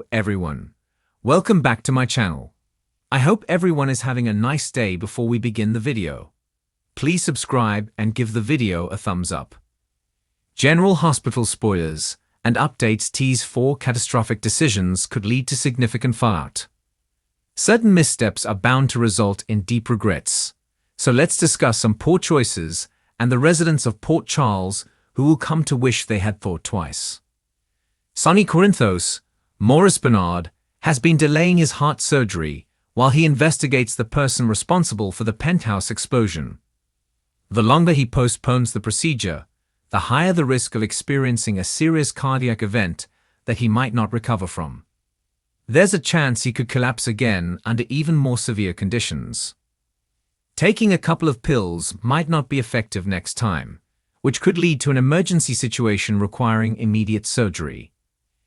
Hello everyone. Welcome back to my channel. I hope everyone is having a nice day before we begin the video. Please subscribe and give the video a thumbs up. General Hospital spoilers and updates tease 4 catastrophic decisions could lead to significant fallout. Certain missteps are bound to result in deep regrets. So let's discuss some poor choices and the residents of Port Charles who will come to wish they had thought twice. Sonny Maurice Bernard, has been delaying his heart surgery while he investigates the person responsible for the penthouse explosion. The longer he postpones the procedure, the higher the risk of experiencing a serious cardiac event that he might not recover from. There's a chance he could collapse again under even more severe conditions. Taking a couple of pills might not be effective next time, which could lead to an emergency situation requiring immediate surgery.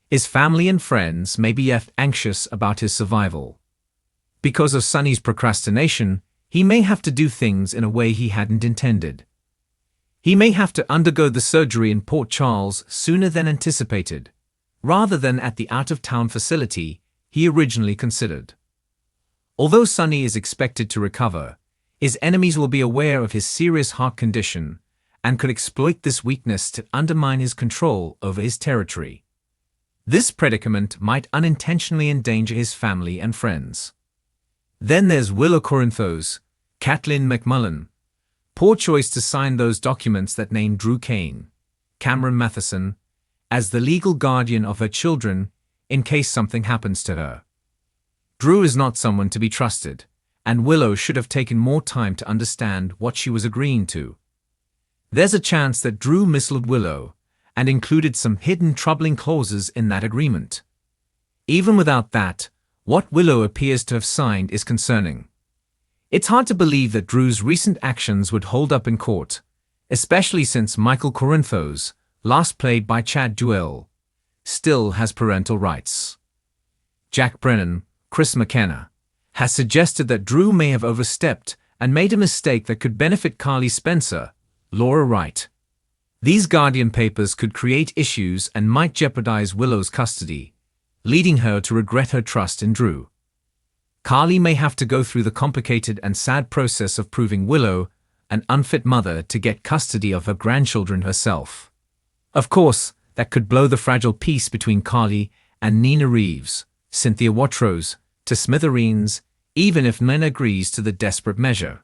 His family and friends may be anxious about his survival. Because of Sonny's procrastination, he may have to do things in a way he hadn't intended. He may have to undergo the surgery in Port Charles sooner than anticipated, rather than at the out-of-town facility he originally considered. Although Sonny is expected to recover, his enemies will be aware of his serious heart condition and could exploit this weakness to undermine his control over his territory. This predicament might unintentionally endanger his family and friends. Then there's Willow Kathleen McMullen. Poor choice to sign those documents that name Drew Cameron Matheson, as the legal guardian of her children in case something happens to her. Drew is not someone to be trusted, and Willow should have taken more time to understand what she was agreeing to. There's a chance that Drew misled Willow and included some hidden troubling clauses in that agreement. Even without that, what Willow appears to have signed is concerning. It's hard to believe that Drew's recent actions would hold up in court, especially since Michael Corinthos, last played by Chad Duell, still has parental rights. Jack Brennan, Chris McKenna, has suggested that Drew may have overstepped and made a mistake that could benefit Carly Spencer, Laura Wright. These guardian papers could create issues and might jeopardize Willow's custody, leading her to regret her trust in Drew. Carly may have to go through the complicated and sad process of proving Willow an unfit mother to get custody of her grandchildren herself. Of course, that could blow the fragile peace between Carly and Nina Reeves, Cynthia Watrous, to smithereens, even if Nina agrees to the desperate measure.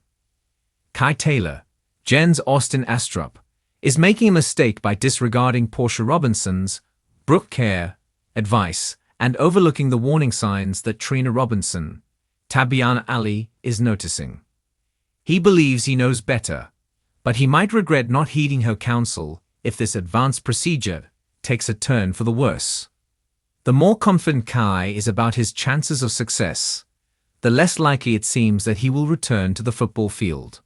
Kai Taylor, Jen's Austin Astrup, is making a mistake by disregarding Portia Robinson's Brooke Care advice and overlooking the warning signs that Trina Robinson, Tabiana Ali, is noticing. He believes he knows better, but he might regret not heeding her counsel if this advanced procedure takes a turn for the worse. The more confident Kai is about his chances of success, the less likely it seems that he will return to the football field.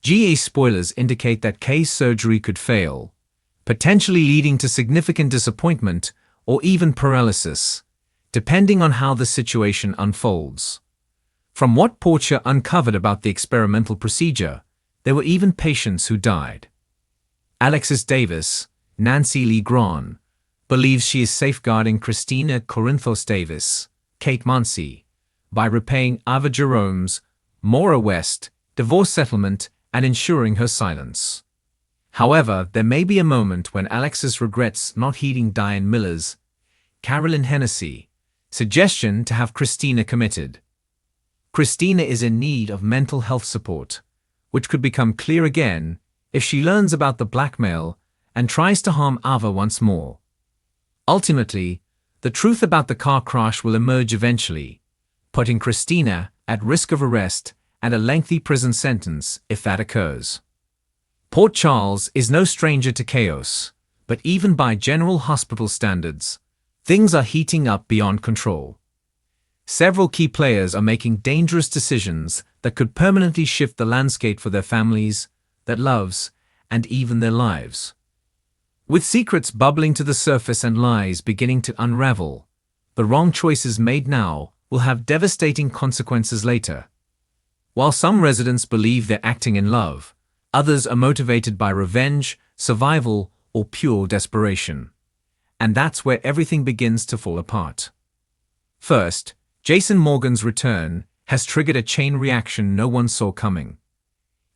GA spoilers indicate that Kay's surgery could fail, potentially leading to significant disappointment or even paralysis, depending on how the situation unfolds. From what Portia uncovered about the experimental procedure, there were even patients who died. Alexis Davis, Nancy Lee Grahn, believes she is safeguarding Christina Corinthos Davis, Kate Muncy, by repaying Ava Jerome's, Maura West, divorce settlement and ensuring her silence. However, there may be a moment when Alexis regrets not heeding Diane Miller's, Carolyn Hennessy, suggestion to have Christina committed. Christina is in need of mental health support, which could become clear again if she learns about the blackmail and tries to harm Ava once more. Ultimately, the truth about the car crash will emerge eventually, putting Christina at risk of arrest and a lengthy prison sentence if that occurs. Port Charles is no stranger to chaos, but even by General Hospital standards, things are heating up beyond control. Several key players are making dangerous decisions that could permanently shift the landscape for their families, their loves, and even their lives. With secrets bubbling to the surface and lies beginning to unravel, the wrong choices made now will have devastating consequences later. While some residents believe they're acting in love, others are motivated by revenge, survival, or pure desperation. And that's where everything begins to fall apart. First, Jason Morgan's return has triggered a chain reaction no one saw coming.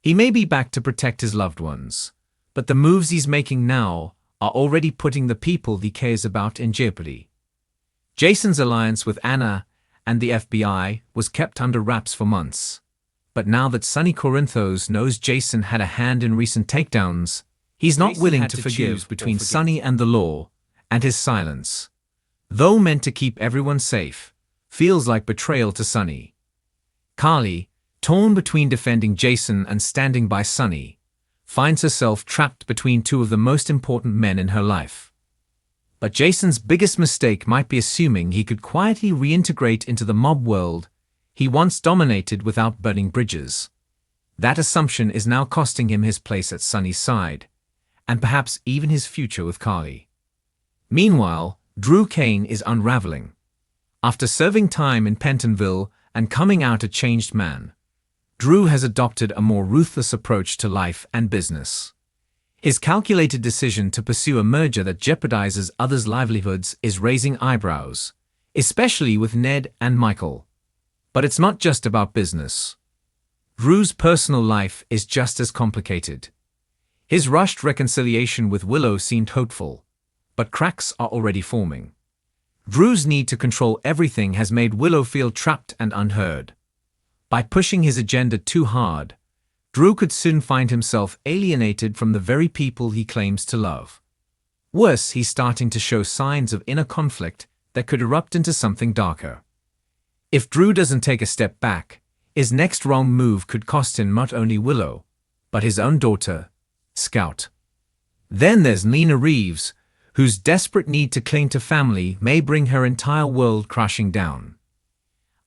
He may be back to protect his loved ones, but the moves he's making now are already putting the people he cares about in jeopardy. Jason's alliance with Anna and the FBI was kept under wraps for months. But now that Sonny Corinthos knows Jason had a hand in recent takedowns, he's not willing to forgive between Sonny and the law, and his silence, though meant to keep everyone safe, feels like betrayal to Sonny. Carly, torn between defending Jason and standing by Sonny, finds herself trapped between two of the most important men in her life. But Jason's biggest mistake might be assuming he could quietly reintegrate into the mob world he once dominated without burning bridges. That assumption is now costing him his place at Sonny's side, and perhaps even his future with Carly. Meanwhile, Drew Kane is unraveling. After serving time in Pentonville and coming out a changed man, Drew has adopted a more ruthless approach to life and business. His calculated decision to pursue a merger that jeopardizes others' livelihoods is raising eyebrows, especially with Ned and Michael. But it's not just about business. Drew's personal life is just as complicated. His rushed reconciliation with Willow seemed hopeful, but cracks are already forming. Drew's need to control everything has made Willow feel trapped and unheard. By pushing his agenda too hard, Drew could soon find himself alienated from the very people he claims to love. Worse, he's starting to show signs of inner conflict that could erupt into something darker. If Drew doesn't take a step back, his next wrong move could cost him not only Willow, but his own daughter, Scout. Then there's Nina Reeves, whose desperate need to cling to family may bring her entire world crashing down.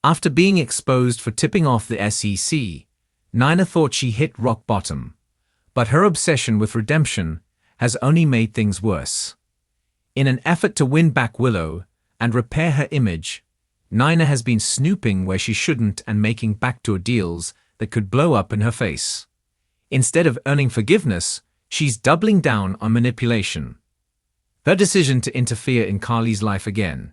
After being exposed for tipping off the SEC, Nina thought she hit rock bottom, but her obsession with redemption has only made things worse. In an effort to win back Willow and repair her image, Nina has been snooping where she shouldn't and making backdoor deals that could blow up in her face. Instead of earning forgiveness, she's doubling down on manipulation. Her decision to interfere in Carly's life again,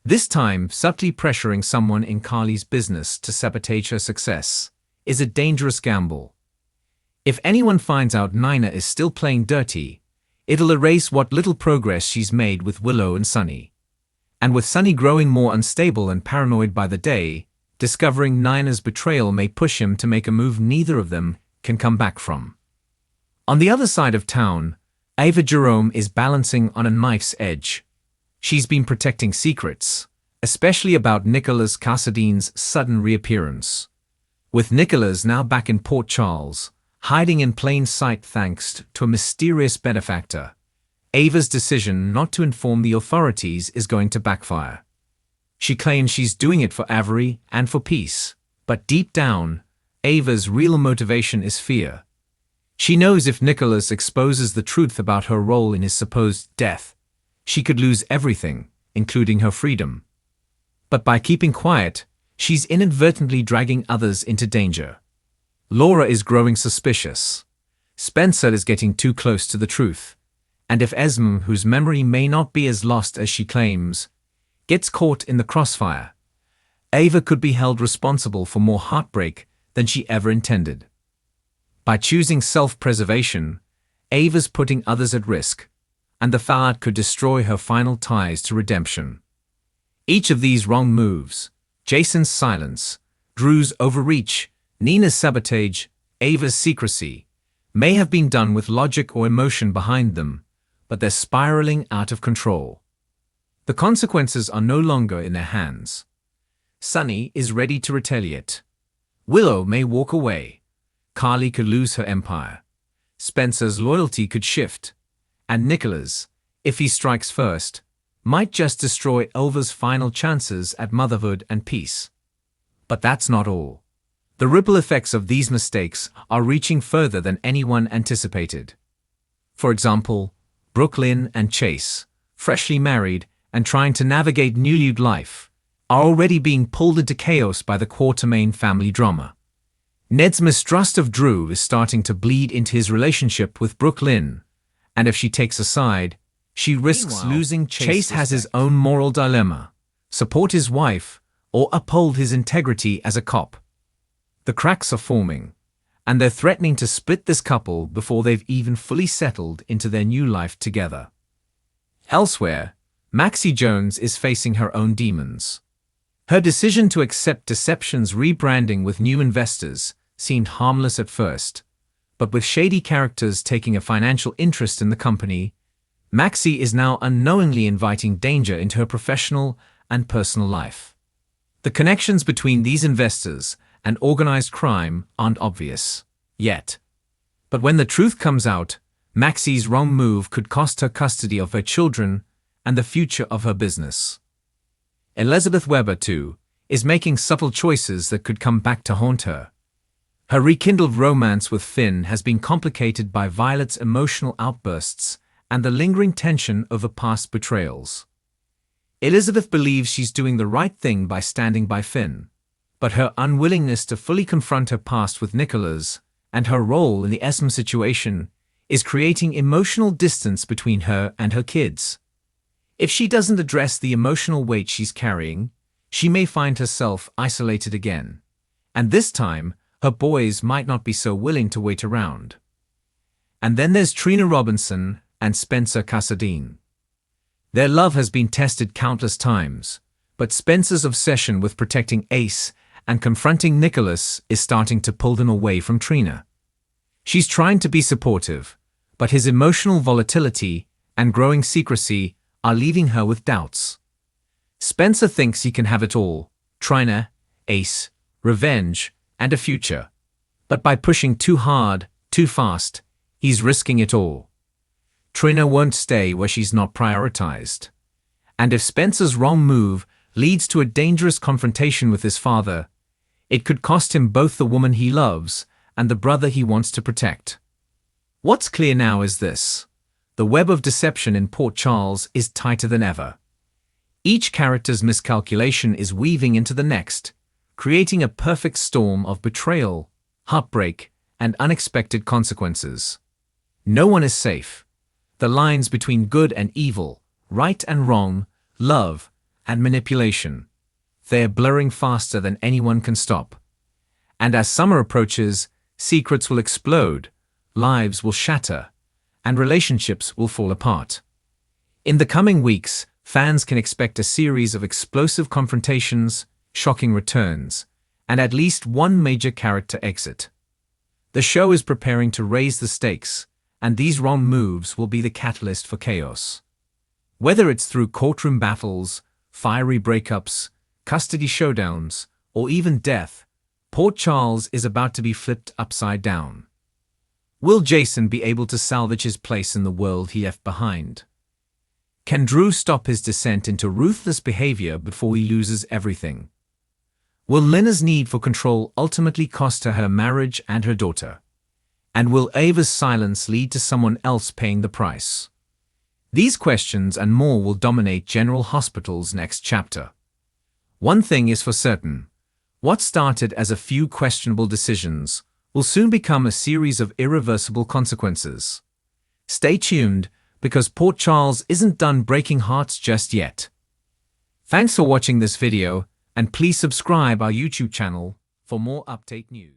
this time subtly pressuring someone in Carly's business to sabotage her success, is a dangerous gamble. If anyone finds out Nina is still playing dirty, it'll erase what little progress she's made with Willow and Sonny. And with Sonny growing more unstable and paranoid by the day, discovering Nina's betrayal may push him to make a move neither of them can come back from. On the other side of town, Ava Jerome is balancing on a knife's edge. She's been protecting secrets, especially about Nicholas Cassadine's sudden reappearance. With Nicholas now back in Port Charles, hiding in plain sight thanks to a mysterious benefactor, Ava's decision not to inform the authorities is going to backfire. She claims she's doing it for Avery and for peace, but deep down, Ava's real motivation is fear. She knows if Nicholas exposes the truth about her role in his supposed death, she could lose everything, including her freedom. But by keeping quiet, she's inadvertently dragging others into danger. Laura is growing suspicious. Spencer is getting too close to the truth. And if Esme, whose memory may not be as lost as she claims, gets caught in the crossfire, Ava could be held responsible for more heartbreak than she ever intended. By choosing self-preservation, Ava's putting others at risk, and the fallout could destroy her final ties to redemption. Each of these wrong moves, Jason's silence, Drew's overreach, Nina's sabotage, Ava's secrecy, may have been done with logic or emotion behind them, but they're spiraling out of control. The consequences are no longer in their hands. Sonny is ready to retaliate. Willow may walk away. Carly could lose her empire. Spencer's loyalty could shift. And Nicholas, if he strikes first, might just destroy Elva's final chances at motherhood and peace. But that's not all. The ripple effects of these mistakes are reaching further than anyone anticipated. For example, Brooklyn and Chase, freshly married and trying to navigate newlywed life, are already being pulled into chaos by the Quartermain family drama. Ned's mistrust of Drew is starting to bleed into his relationship with Brooklyn, and if she takes a side, she risks losing Chase has his own moral dilemma. support his wife, or uphold his integrity as a cop. The cracks are forming, and they're threatening to split this couple before they've even fully settled into their new life together. Elsewhere, Maxie Jones is facing her own demons. Her decision to accept Deception's rebranding with new investors seemed harmless at first, but with shady characters taking a financial interest in the company, Maxie is now unknowingly inviting danger into her professional and personal life. The connections between these investors and organized crime aren't obvious yet. But when the truth comes out, Maxie's wrong move could cost her custody of her children and the future of her business. Elizabeth Weber, too, is making subtle choices that could come back to haunt her. Her rekindled romance with Finn has been complicated by Violet's emotional outbursts and the lingering tension over past betrayals. Elizabeth believes she's doing the right thing by standing by Finn, but her unwillingness to fully confront her past with Nicholas and her role in the Esme situation is creating emotional distance between her and her kids. If she doesn't address the emotional weight she's carrying, she may find herself isolated again, and this time her boys might not be so willing to wait around. And then there's Trina Robinson and Spencer Cassadine. Their love has been tested countless times, but Spencer's obsession with protecting Ace and confronting Nicholas is starting to pull them away from Trina. She's trying to be supportive, but his emotional volatility and growing secrecy are leaving her with doubts. Spencer thinks he can have it all: Trina, Ace, revenge, and a future. But by pushing too hard, too fast, he's risking it all. Trina won't stay where she's not prioritized. And if Spencer's wrong move leads to a dangerous confrontation with his father, it could cost him both the woman he loves and the brother he wants to protect. What's clear now is this: the web of deception in Port Charles is tighter than ever. Each character's miscalculation is weaving into the next, creating a perfect storm of betrayal, heartbreak, and unexpected consequences. No one is safe. The lines between good and evil, right and wrong, love and manipulation, they're blurring faster than anyone can stop. And as summer approaches, secrets will explode, lives will shatter, and relationships will fall apart. In the coming weeks, fans can expect a series of explosive confrontations, shocking returns, and at least one major character exit. The show is preparing to raise the stakes, and these wrong moves will be the catalyst for chaos. Whether it's through courtroom battles, fiery breakups, custody showdowns, or even death, Port Charles is about to be flipped upside down. Will Jason be able to salvage his place in the world he left behind? Can Drew stop his descent into ruthless behavior before he loses everything? Will Lena's need for control ultimately cost her marriage and her daughter? And will Ava's silence lead to someone else paying the price? These questions and more will dominate General Hospital's next chapter. One thing is for certain: what started as a few questionable decisions will soon become a series of irreversible consequences. Stay tuned, because Port Charles isn't done breaking hearts just yet. Thanks for watching this video, and please subscribe our YouTube channel for more update news.